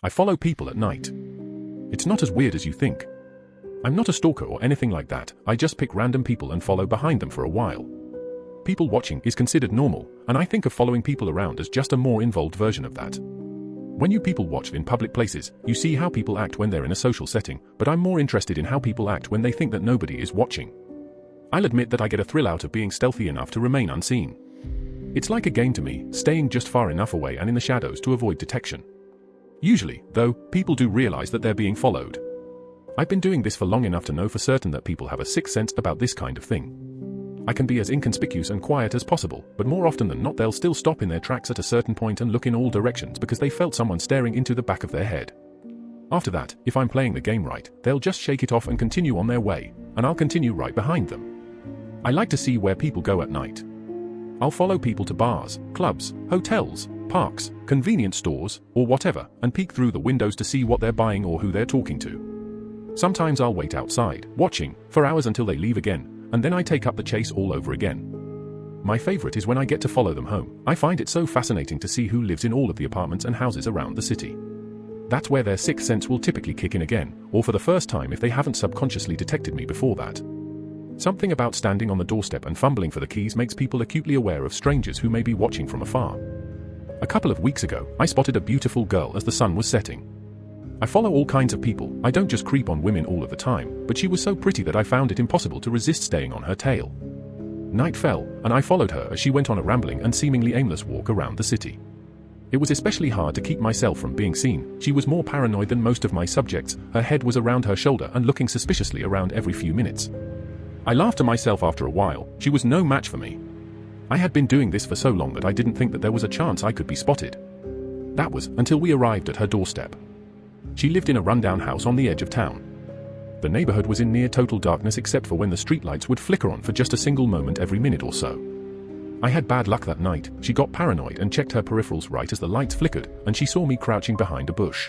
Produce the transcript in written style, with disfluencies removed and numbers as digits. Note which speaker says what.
Speaker 1: I follow people at night. It's not as weird as you think. I'm not a stalker or anything like that, I just pick random people and follow behind them for a while. People watching is considered normal, and I think of following people around as just a more involved version of that. When you people watch in public places, you see how people act when they're in a social setting, but I'm more interested in how people act when they think that nobody is watching. I'll admit that I get a thrill out of being stealthy enough to remain unseen. It's like a game to me, staying just far enough away and in the shadows to avoid detection. Usually, though, people do realize that they're being followed. I've been doing this for long enough to know for certain that people have a sixth sense about this kind of thing. I can be as inconspicuous and quiet as possible, but more often than not they'll still stop in their tracks at a certain point and look in all directions because they felt someone staring into the back of their head. After that, if I'm playing the game right, they'll just shake it off and continue on their way, and I'll continue right behind them. I like to see where people go at night. I'll follow people to bars, clubs, hotels, parks, convenience stores, or whatever, and peek through the windows to see what they're buying or who they're talking to. Sometimes I'll wait outside, watching, for hours until they leave again, and then I take up the chase all over again. My favorite is when I get to follow them home. I find it so fascinating to see who lives in all of the apartments and houses around the city. That's where their sixth sense will typically kick in again, or for the first time if they haven't subconsciously detected me before that. Something about standing on the doorstep and fumbling for the keys makes people acutely aware of strangers who may be watching from afar. A couple of weeks ago, I spotted a beautiful girl as the sun was setting. I follow all kinds of people, I don't just creep on women all of the time, but she was so pretty that I found it impossible to resist staying on her tail. Night fell, and I followed her as she went on a rambling and seemingly aimless walk around the city. It was especially hard to keep myself from being seen. She was more paranoid than most of my subjects, her head was around her shoulder and looking suspiciously around every few minutes. I laughed to myself after a while, she was no match for me. I had been doing this for so long that I didn't think that there was a chance I could be spotted. That was until we arrived at her doorstep. She lived in a rundown house on the edge of town. The neighborhood was in near total darkness except for when the streetlights would flicker on for just a single moment every minute or so. I had bad luck that night, she got paranoid and checked her peripherals right as the lights flickered, and she saw me crouching behind a bush.